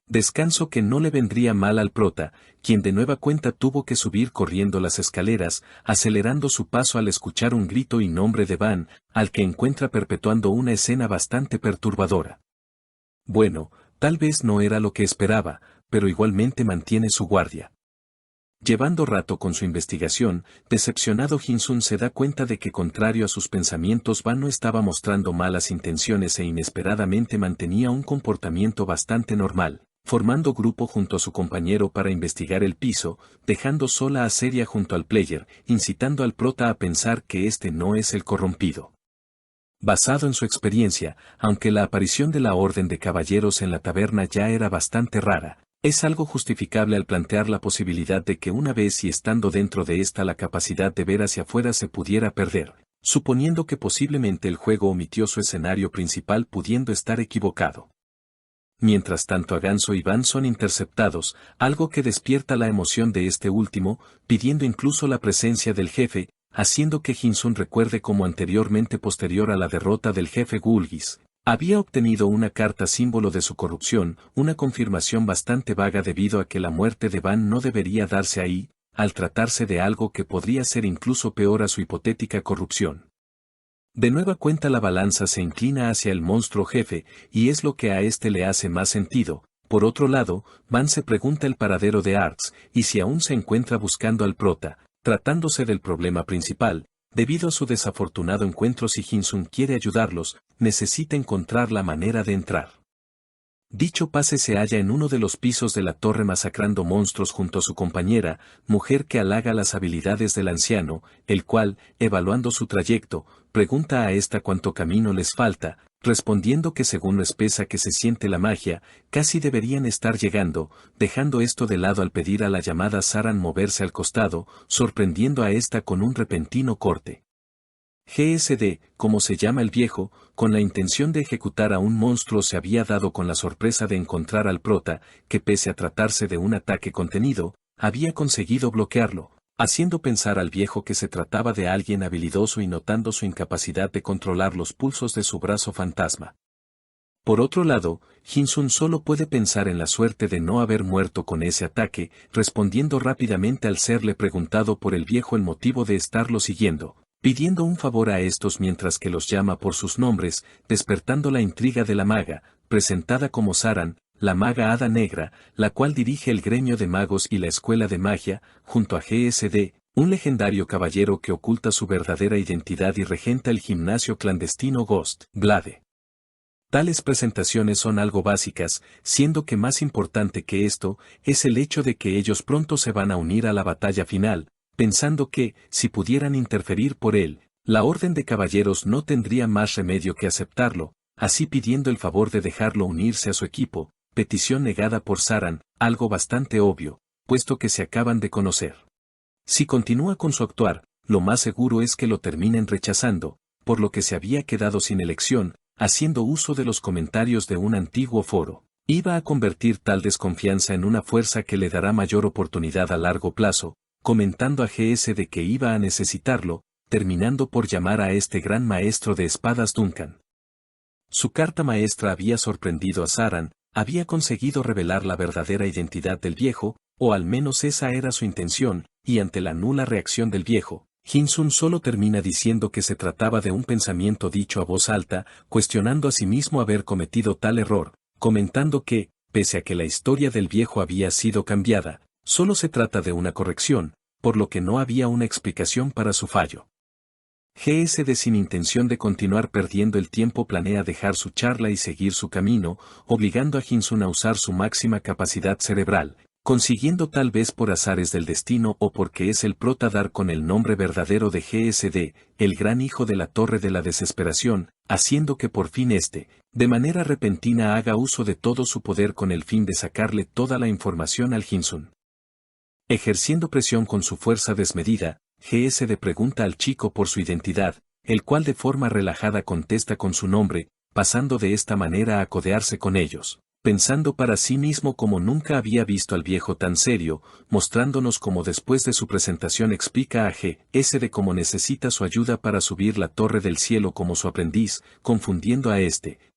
Descanso que no le vendría mal al prota, quien de nueva cuenta tuvo que subir corriendo las escaleras, acelerando su paso al escuchar un grito y nombre de Van, al que encuentra perpetuando una escena bastante perturbadora. Bueno, tal vez no era lo que esperaba, pero igualmente mantiene su guardia. Llevando rato con su investigación, decepcionado Hinsun se da cuenta de que contrario a sus pensamientos Van no estaba mostrando malas intenciones e inesperadamente mantenía un comportamiento bastante normal, formando grupo junto a su compañero para investigar el piso, dejando sola a Seria junto al player, incitando al prota a pensar que este no es el corrompido. Basado en su experiencia, aunque la aparición de la Orden de Caballeros en la taberna ya era bastante rara, es algo justificable al plantear la posibilidad de que una vez y estando dentro de esta la capacidad de ver hacia afuera se pudiera perder, suponiendo que posiblemente el juego omitió su escenario principal pudiendo estar equivocado. Mientras tanto Ganso y Van son interceptados, algo que despierta la emoción de este último, pidiendo incluso la presencia del jefe, haciendo que Hinsun recuerde como anteriormente posterior a la derrota del jefe Gulgis, había obtenido una carta símbolo de su corrupción, una confirmación bastante vaga debido a que la muerte de Van no debería darse ahí, al tratarse de algo que podría ser incluso peor a su hipotética corrupción. De nueva cuenta la balanza se inclina hacia el monstruo jefe, y es lo que a este le hace más sentido. Por otro lado, Van se pregunta el paradero de Arts, y si aún se encuentra buscando al prota, tratándose del problema principal. Debido a su desafortunado encuentro si Hinsun quiere ayudarlos, necesita encontrar la manera de entrar. Dicho pase se halla en uno de los pisos de la torre masacrando monstruos junto a su compañera, mujer que halaga las habilidades del anciano, el cual, evaluando su trayecto, pregunta a esta cuánto camino les falta, respondiendo que según lo espesa que se siente la magia, casi deberían estar llegando, dejando esto de lado al pedir a la llamada Saran moverse al costado, sorprendiendo a esta con un repentino corte. GSD, como se llama el viejo, con la intención de ejecutar a un monstruo se había dado con la sorpresa de encontrar al prota, que pese a tratarse de un ataque contenido, había conseguido bloquearlo, haciendo pensar al viejo que se trataba de alguien habilidoso y notando su incapacidad de controlar los pulsos de su brazo fantasma. Por otro lado, Hinsun solo puede pensar en la suerte de no haber muerto con ese ataque, respondiendo rápidamente al serle preguntado por el viejo el motivo de estarlo siguiendo, pidiendo un favor a estos mientras que los llama por sus nombres, despertando la intriga de la maga, presentada como Saran, la maga hada negra, la cual dirige el gremio de magos y la escuela de magia, junto a GSD, un legendario caballero que oculta su verdadera identidad y regenta el gimnasio clandestino Ghost Blade. Tales presentaciones son algo básicas, siendo que más importante que esto, es el hecho de que ellos pronto se van a unir a la batalla final, pensando que, si pudieran interferir por él, la Orden de Caballeros no tendría más remedio que aceptarlo, así pidiendo el favor de dejarlo unirse a su equipo, petición negada por Saran, algo bastante obvio, puesto que se acaban de conocer. Si continúa con su actuar, lo más seguro es que lo terminen rechazando, por lo que se había quedado sin elección, haciendo uso de los comentarios de un antiguo foro. Iba a convertir tal desconfianza en una fuerza que le dará mayor oportunidad a largo plazo, comentando a GS de que iba a necesitarlo, terminando por llamar a este gran maestro de espadas Duncan. Su carta maestra había sorprendido a Saran, había conseguido revelar la verdadera identidad del viejo, o al menos esa era su intención, y ante la nula reacción del viejo, Hinsun solo termina diciendo que se trataba de un pensamiento dicho a voz alta, cuestionando a sí mismo haber cometido tal error, comentando que, pese a que la historia del viejo había sido cambiada, solo se trata de una corrección, por lo que no había una explicación para su fallo. GSD, sin intención de continuar perdiendo el tiempo, planea dejar su charla y seguir su camino, obligando a Hinsun a usar su máxima capacidad cerebral, consiguiendo, tal vez por azares del destino o porque es el prota, dar con el nombre verdadero de GSD, el gran hijo de la Torre de la Desesperación, haciendo que por fin de manera repentina, haga uso de todo su poder con el fin de sacarle toda la información al Hinsun. Ejerciendo presión con su fuerza desmedida, GSD pregunta al chico por su identidad, el cual de forma relajada contesta con su nombre, pasando de esta manera a codearse con ellos, pensando para sí mismo como nunca había visto al viejo tan serio, mostrándonos cómo después de su presentación explica a GSD cómo necesita su ayuda para subir la Torre del Cielo como su aprendiz, confundiendo a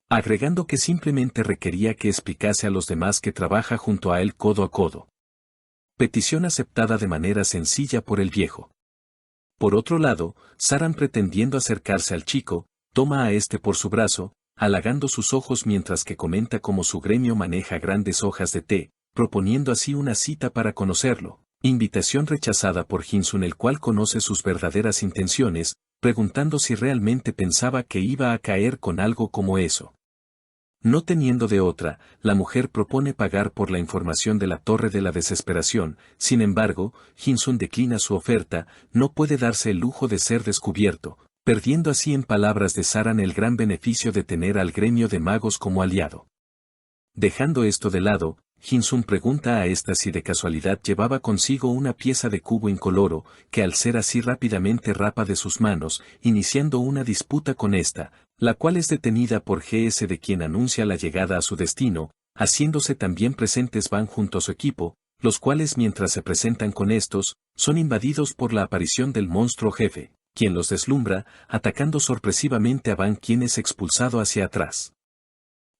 agregando que simplemente requería que explicase a los demás que trabaja junto a él codo a codo. Petición aceptada de manera sencilla por el viejo. Por otro lado, Saran, pretendiendo acercarse al chico, toma a por su brazo, halagando sus ojos mientras que comenta cómo su gremio maneja grandes hojas de té, proponiendo así una cita para conocerlo, invitación rechazada por Hinsun, el cual conoce sus verdaderas intenciones, preguntando si realmente pensaba que iba a caer con algo como eso. No teniendo de otra, la mujer propone pagar por la información de la Torre de la Desesperación. Sin embargo, Hinsun declina su oferta, no puede darse el lujo de ser descubierto, perdiendo así, en palabras de Saran, el gran beneficio de tener al gremio de magos como aliado. Dejando esto de lado, Hinsun pregunta a si de casualidad llevaba consigo una pieza de cubo incoloro, que al ser así rápidamente rapa de sus manos, iniciando una disputa con la cual es detenida por GSD, quien anuncia la llegada a su destino, haciéndose también presentes Van junto a su equipo, los cuales, mientras se presentan con son invadidos por la aparición del monstruo jefe, quien los deslumbra, atacando sorpresivamente a Van, quien es expulsado hacia atrás.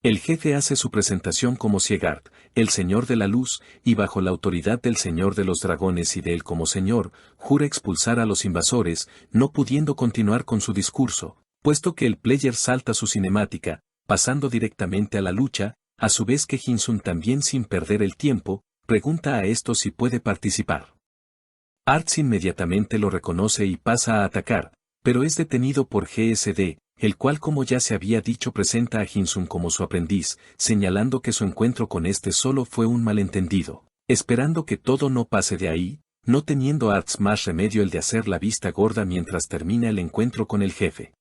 El jefe hace su presentación como Siegard, el Señor de la Luz, y bajo la autoridad del Señor de los Dragones y de él como Señor, jura expulsar a los invasores, no pudiendo continuar con su discurso, puesto que el player salta su cinemática, pasando directamente a la lucha, a su vez que Hinsun, también sin perder el tiempo, pregunta a si puede participar. Arts inmediatamente lo reconoce y pasa a atacar, pero es detenido por GSD, el cual, como ya se había dicho, presenta a Hinsun como su aprendiz, señalando que su encuentro con solo fue un malentendido, esperando que todo no pase de ahí, no teniendo Arts más remedio el de hacer la vista gorda mientras termina el encuentro con el jefe.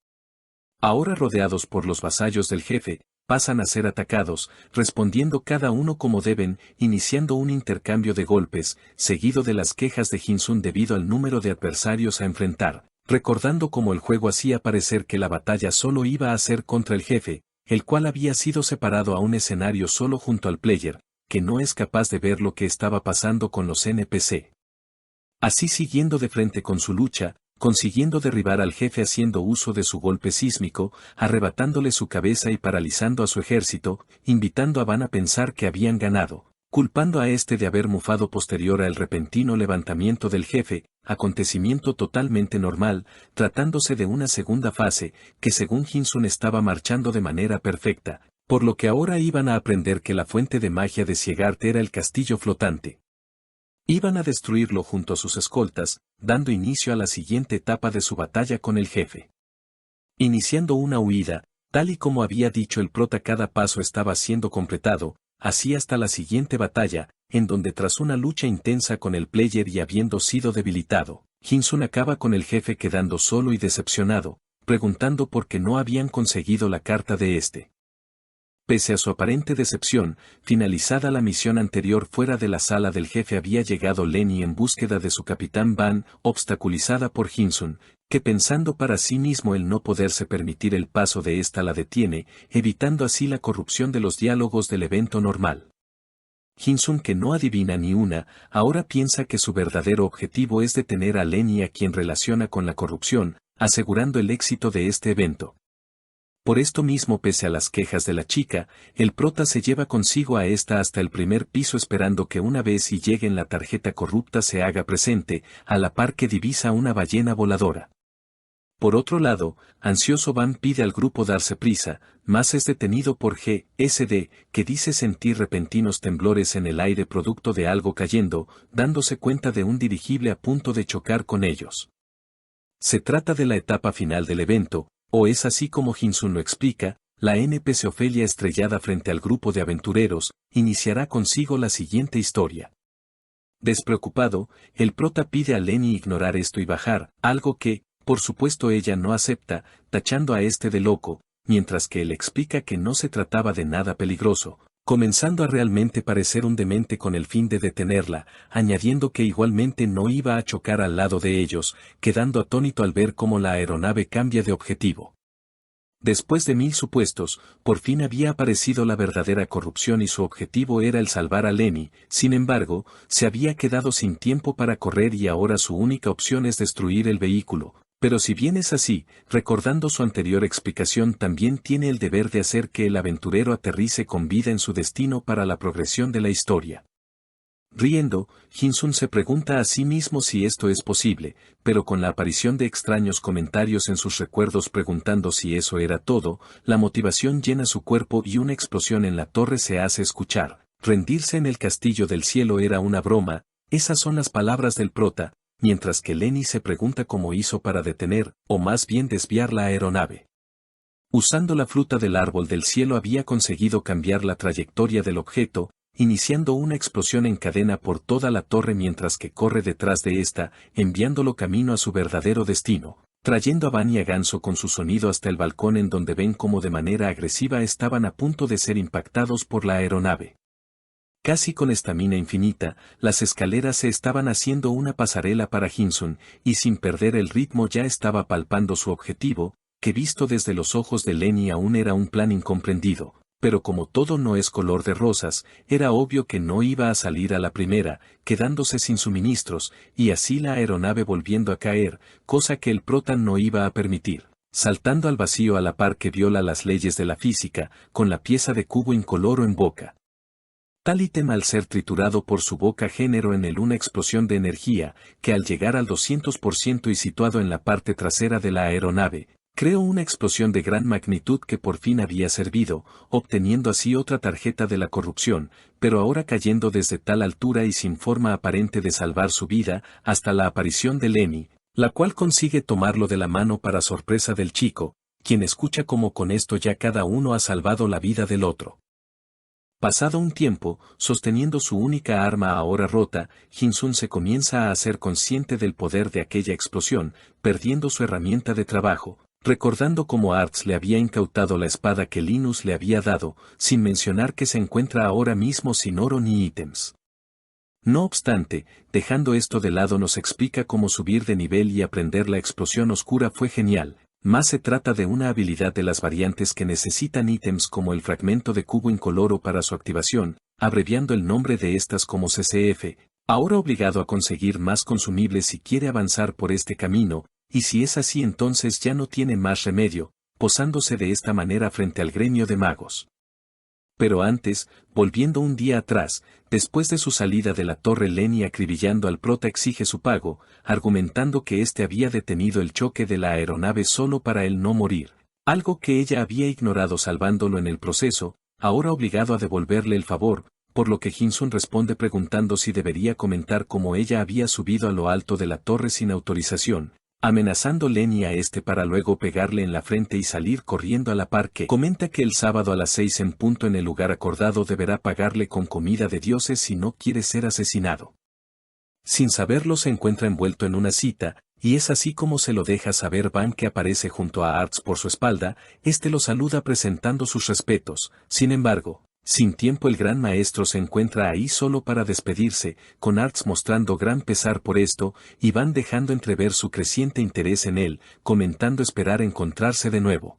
Ahora, rodeados por los vasallos del jefe, pasan a ser atacados, respondiendo cada uno como deben, iniciando un intercambio de golpes, seguido de las quejas de Hinsun debido al número de adversarios a enfrentar, recordando cómo el juego hacía parecer que la batalla solo iba a ser contra el jefe, el cual había sido separado a un escenario solo junto al player, que no es capaz de ver lo que estaba pasando con los NPC. Así, siguiendo de frente con su lucha, consiguiendo derribar al jefe haciendo uso de su golpe sísmico, arrebatándole su cabeza y paralizando a su ejército, invitando a Van a pensar que habían ganado, culpando a de haber mufado posterior al repentino levantamiento del jefe, acontecimiento totalmente normal, tratándose de una segunda fase, que según Hinsun estaba marchando de manera perfecta, por lo que ahora iban a aprender que la fuente de magia de Siegard era el castillo flotante. Iban a destruirlo junto a sus escoltas, dando inicio a la siguiente etapa de su batalla con el jefe. Iniciando una huida, tal y como había dicho el prota, cada paso estaba siendo completado, así hasta la siguiente batalla, en donde tras una lucha intensa con el player y habiendo sido debilitado, Hinsun acaba con el jefe quedando solo y decepcionado, preguntando por qué no habían conseguido la carta de Pese a su aparente decepción, finalizada la misión anterior fuera de la sala del jefe, había llegado Lenny en búsqueda de su capitán Van, obstaculizada por Hinsun, que pensando para sí mismo el no poderse permitir el paso de la detiene, evitando así la corrupción de los diálogos del evento normal. Hinsun, que no adivina ni una, ahora piensa que su verdadero objetivo es detener a Lenny, a quien relaciona con la corrupción, asegurando el éxito de evento. Por esto mismo, pese a las quejas de la chica, el prota se lleva consigo a hasta el primer piso, esperando que una vez y lleguen la tarjeta corrupta se haga presente, a la par que divisa una ballena voladora. Por otro lado, ansioso Van pide al grupo darse prisa, mas es detenido por GSD, que dice sentir repentinos temblores en el aire producto de algo cayendo, dándose cuenta de un dirigible a punto de chocar con ellos. Se trata de la etapa final del evento, o es así como Hinsun lo explica, la NPC Ofelia estrellada frente al grupo de aventureros, iniciará consigo la siguiente historia. Despreocupado, el prota pide a Lenny ignorar esto y bajar, algo que, por supuesto ella no acepta, tachando a este de loco, mientras que él explica que no se trataba de nada peligroso, comenzando a realmente parecer un demente con el fin de detenerla, añadiendo que igualmente no iba a chocar al lado de ellos, quedando atónito al ver cómo la aeronave cambia de objetivo. Después de 1000 supuestos, por fin había aparecido la verdadera corrupción y su objetivo era el salvar a Lenny, sin embargo, se había quedado sin tiempo para correr y ahora su única opción es destruir el vehículo. Pero si bien es así, recordando su anterior explicación también tiene el deber de hacer que el aventurero aterrice con vida en su destino para la progresión de la historia. Riendo, Hinsun se pregunta a sí mismo si esto es posible, pero con la aparición de extraños comentarios en sus recuerdos preguntando si eso era todo, la motivación llena su cuerpo y una explosión en la torre se hace escuchar. Rendirse en el castillo del cielo era una broma, esas son las palabras del prota, mientras que Lenny se pregunta cómo hizo para detener, o más bien desviar la aeronave. Usando la fruta del árbol del cielo había conseguido cambiar la trayectoria del objeto, iniciando una explosión en cadena por toda la torre mientras que corre detrás de esta, enviándolo camino a su verdadero destino, trayendo a Van y a Ganso con su sonido hasta el balcón en donde ven cómo de manera agresiva estaban a punto de ser impactados por la aeronave. Casi con estamina infinita, las escaleras se estaban haciendo una pasarela para Hinsun, y sin perder el ritmo ya estaba palpando su objetivo, que visto desde los ojos de Lenny aún era un plan incomprendido. Pero como todo no es color de rosas, era obvio que no iba a salir a la primera, quedándose sin suministros, y así la aeronave volviendo a caer, cosa que el prota no iba a permitir, saltando al vacío a la par que viola las leyes de la física, con la pieza de cubo incoloro en boca. Tal ítem al ser triturado por su boca generó en él una explosión de energía, que al llegar al 200% y situado en la parte trasera de la aeronave, creó una explosión de gran magnitud que por fin había servido, obteniendo así otra tarjeta de la corrupción, pero ahora cayendo desde tal altura y sin forma aparente de salvar su vida, hasta la aparición de Lenny, la cual consigue tomarlo de la mano para sorpresa del chico, quien escucha cómo con esto ya cada uno ha salvado la vida del otro. Pasado un tiempo, sosteniendo su única arma ahora rota, Hinsun se comienza a hacer consciente del poder de aquella explosión, perdiendo su herramienta de trabajo, recordando cómo Arts le había incautado la espada que Linus le había dado, sin mencionar que se encuentra ahora mismo sin oro ni ítems. No obstante, dejando esto de lado nos explica cómo subir de nivel y aprender la explosión oscura fue genial. Más se trata de una habilidad de las variantes que necesitan ítems como el fragmento de cubo incoloro para su activación, abreviando el nombre de estas como CCF, ahora obligado a conseguir más consumibles si quiere avanzar por este camino, y si es así entonces ya no tiene más remedio, posándose de esta manera frente al gremio de magos. Pero antes, volviendo un día atrás, después de su salida de la torre Lenny acribillando al prota exige su pago, argumentando que éste había detenido el choque de la aeronave solo para él no morir, algo que ella había ignorado salvándolo en el proceso, ahora obligado a devolverle el favor, por lo que Hinsun responde preguntando si debería comentar cómo ella había subido a lo alto de la torre sin autorización, amenazando Lenny a este para luego pegarle en la frente y salir corriendo a la par que comenta que el sábado a las 6 en punto en el lugar acordado deberá pagarle con comida de dioses si no quiere ser asesinado. Sin saberlo se encuentra envuelto en una cita, y es así como se lo deja saber Van que aparece junto a Arts por su espalda, este lo saluda presentando sus respetos, sin embargo, sin tiempo el gran maestro se encuentra ahí solo para despedirse, con Arts mostrando gran pesar por esto, y Van dejando entrever su creciente interés en él, comentando esperar encontrarse de nuevo.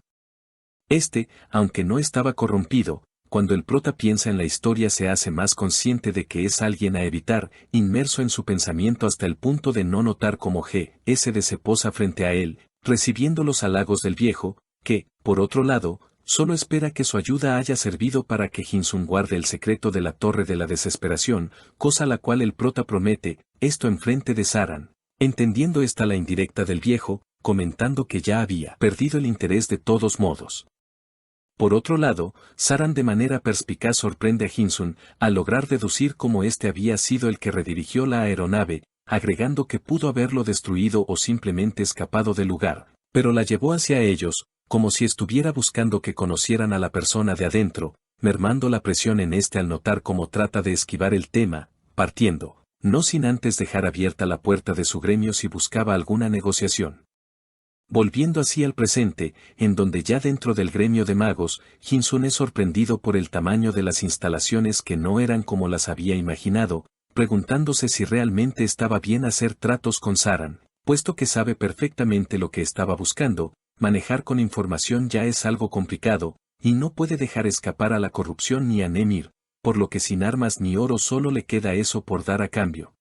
Aunque no estaba corrompido, cuando el prota piensa en la historia se hace más consciente de que es alguien a evitar, inmerso en su pensamiento hasta el punto de no notar cómo GSD se posa frente a él, recibiendo los halagos del viejo, que, por otro lado, solo espera que su ayuda haya servido para que Hinsun guarde el secreto de la Torre de la Desesperación, cosa la cual el prota promete, esto enfrente de Saran. Entendiendo esta la indirecta del viejo, comentando que ya había perdido el interés de todos modos. Por otro lado, Saran de manera perspicaz sorprende a Hinsun al lograr deducir cómo este había sido el que redirigió la aeronave, agregando que pudo haberlo destruido o simplemente escapado del lugar, pero la llevó hacia ellos, como si estuviera buscando que conocieran a la persona de adentro, mermando la presión en este al notar cómo trata de esquivar el tema, partiendo, no sin antes dejar abierta la puerta de su gremio si buscaba alguna negociación. Volviendo así al presente, en donde ya dentro del gremio de magos, Hinsun es sorprendido por el tamaño de las instalaciones que no eran como las había imaginado, preguntándose si realmente estaba bien hacer tratos con Saran, puesto que sabe perfectamente lo que estaba buscando, manejar con información ya es algo complicado, y no puede dejar escapar a la corrupción ni a Nemir, por lo que sin armas ni oro solo le queda eso por dar a cambio.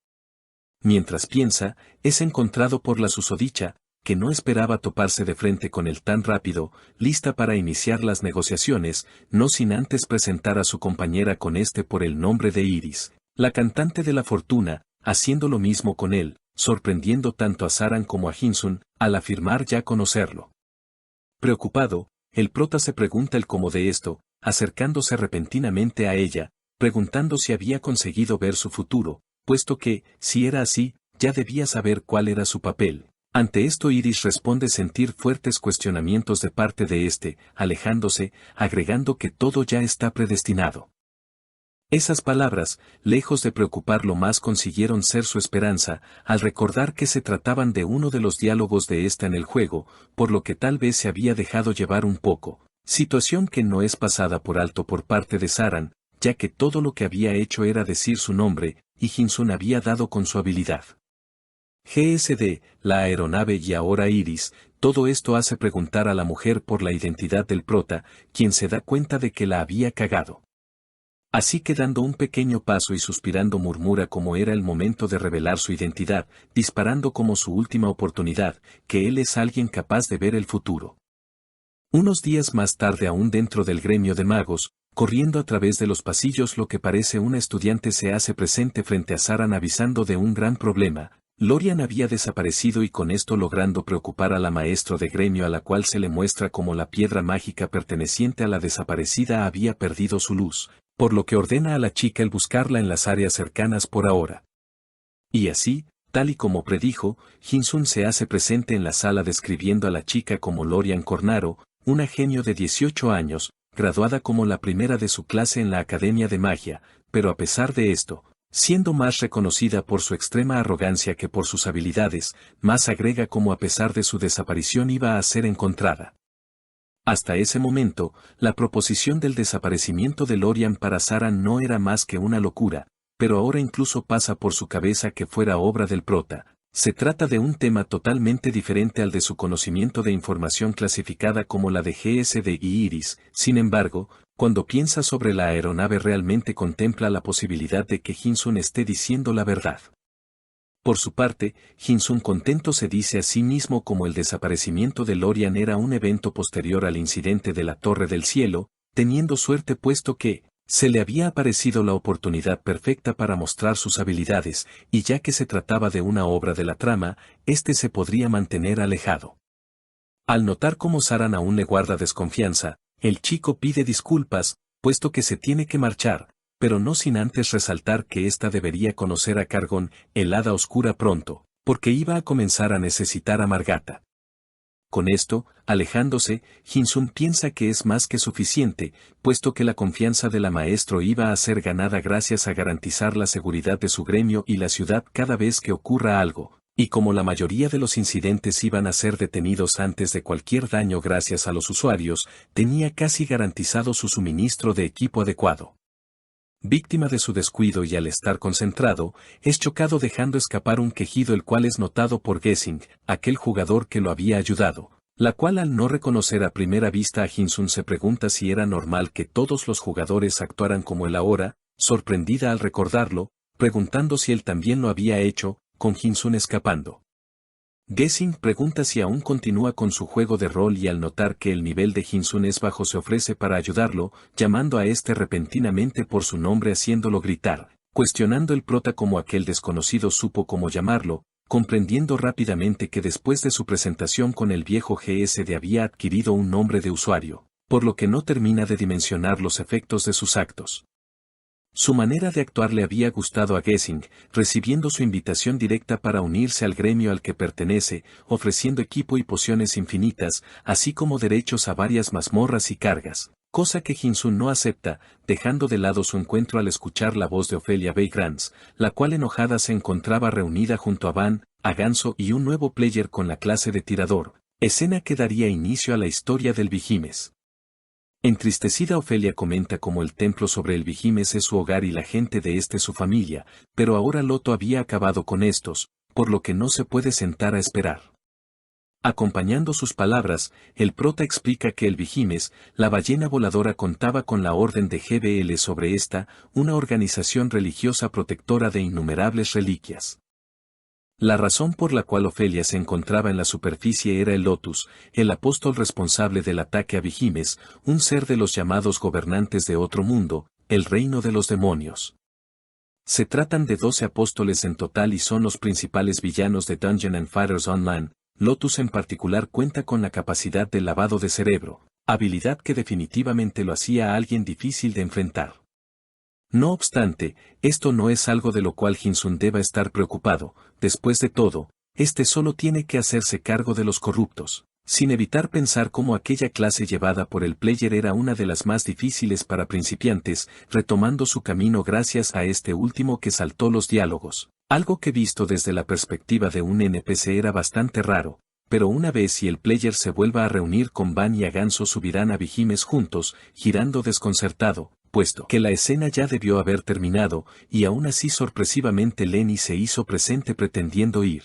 Mientras piensa, es encontrado por la susodicha, que no esperaba toparse de frente con él tan rápido, lista para iniciar las negociaciones, no sin antes presentar a su compañera con este por el nombre de Iris, la cantante de la fortuna, haciendo lo mismo con él, sorprendiendo tanto a Saran como a Hinsun, al afirmar ya conocerlo. Preocupado, el prota se pregunta el cómo de esto, acercándose repentinamente a ella, preguntando si había conseguido ver su futuro, puesto que, si era así, ya debía saber cuál era su papel. Ante esto Iris responde sentir fuertes cuestionamientos de parte de este, alejándose, agregando que todo ya está predestinado. Esas palabras, lejos de preocuparlo más, consiguieron ser su esperanza, al recordar que se trataban de uno de los diálogos de esta en el juego, por lo que tal vez se había dejado llevar un poco, situación que no es pasada por alto por parte de Saran, ya que todo lo que había hecho era decir su nombre, y Hinsun había dado con su habilidad. GSD, la aeronave y ahora Iris, todo esto hace preguntar a la mujer por la identidad del prota, quien se da cuenta de que la había cagado. Así que dando un pequeño paso y suspirando murmura cómo era el momento de revelar su identidad, disparando como su última oportunidad, que él es alguien capaz de ver el futuro. Unos días más tarde, aún dentro del gremio de magos, corriendo a través de los pasillos, lo que parece una estudiante se hace presente frente a Saran avisando de un gran problema. Lorian había desaparecido y con esto logrando preocupar a la maestro de gremio, a la cual se le muestra como la piedra mágica perteneciente a la desaparecida había perdido su luz, por lo que ordena a la chica el buscarla en las áreas cercanas por ahora. Y así, tal y como predijo, Hinsun se hace presente en la sala describiendo a la chica como Lorian Cornaro, una genio de 18 años, graduada como la primera de su clase en la Academia de Magia, pero a pesar de esto, siendo más reconocida por su extrema arrogancia que por sus habilidades, más agrega como a pesar de su desaparición iba a ser encontrada. Hasta ese momento, la proposición del desaparecimiento de Lorian para Saran no era más que una locura, pero ahora incluso pasa por su cabeza que fuera obra del prota. Se trata de un tema totalmente diferente al de su conocimiento de información clasificada como la de GSD y Iris. Sin embargo, cuando piensa sobre la aeronave realmente contempla la posibilidad de que Hinsun esté diciendo la verdad. Por su parte, Hinsun contento se dice a sí mismo como el desaparecimiento de Lorian era un evento posterior al incidente de la Torre del Cielo, teniendo suerte puesto que, se le había aparecido la oportunidad perfecta para mostrar sus habilidades, y ya que se trataba de una obra de la trama, este se podría mantener alejado. Al notar cómo Saran aún le guarda desconfianza, el chico pide disculpas, puesto que se tiene que marchar, pero no sin antes resaltar que ésta debería conocer a Cargon, el hada oscura pronto, porque iba a comenzar a necesitar a Margata. Con esto, alejándose, Hinsun piensa que es más que suficiente, puesto que la confianza de la maestro iba a ser ganada gracias a garantizar la seguridad de su gremio y la ciudad cada vez que ocurra algo, y como la mayoría de los incidentes iban a ser detenidos antes de cualquier daño gracias a los usuarios, tenía casi garantizado su suministro de equipo adecuado. Víctima de su descuido y al estar concentrado, es chocado dejando escapar un quejido el cual es notado por Gessing, aquel jugador que lo había ayudado, la cual al no reconocer a primera vista a Hinsun se pregunta si era normal que todos los jugadores actuaran como él ahora, sorprendida al recordarlo, preguntando si él también lo había hecho, con Hinsun escapando. Gessing pregunta si aún continúa con su juego de rol y al notar que el nivel de Hinsun es bajo se ofrece para ayudarlo, llamando a este repentinamente por su nombre haciéndolo gritar, cuestionando el prota como aquel desconocido supo cómo llamarlo, comprendiendo rápidamente que después de su presentación con el viejo GSD había adquirido un nombre de usuario, por lo que no termina de dimensionar los efectos de sus actos. Su manera de actuar le había gustado a Gessing, recibiendo su invitación directa para unirse al gremio al que pertenece, ofreciendo equipo y pociones infinitas, así como derechos a varias mazmorras y cargas, cosa que Hinsun no acepta, dejando de lado su encuentro al escuchar la voz de Ophelia Baygrants, la cual enojada se encontraba reunida junto a Van, a Ganso y un nuevo player con la clase de tirador, escena que daría inicio a la historia del Vigimes. Entristecida Ofelia comenta cómo el templo sobre el Vigimes es su hogar y la gente de este su familia, pero ahora Loto había acabado con estos, por lo que no se puede sentar a esperar. Acompañando sus palabras, el prota explica que el Vigimes, la ballena voladora contaba con la orden de GBL sobre esta, una organización religiosa protectora de innumerables reliquias. La razón por la cual Ofelia se encontraba en la superficie era el Lotus, el apóstol responsable del ataque a Vigimes, un ser de los llamados gobernantes de otro mundo, el reino de los demonios. Se tratan de 12 apóstoles en total y son los principales villanos de Dungeon and Fighters Online. Lotus en particular cuenta con la capacidad de lavado de cerebro, habilidad que definitivamente lo hacía a alguien difícil de enfrentar. No obstante, esto no es algo de lo cual Hinsun deba estar preocupado, después de todo, este solo tiene que hacerse cargo de los corruptos, sin evitar pensar cómo aquella clase llevada por el player era una de las más difíciles para principiantes, retomando su camino gracias a este último que saltó los diálogos, algo que visto desde la perspectiva de un NPC era bastante raro, pero una vez si el player se vuelva a reunir con Van y a Ganso subirán a Vigimes juntos, girando desconcertado, puesto que la escena ya debió haber terminado, y aún así sorpresivamente Lenny se hizo presente pretendiendo ir.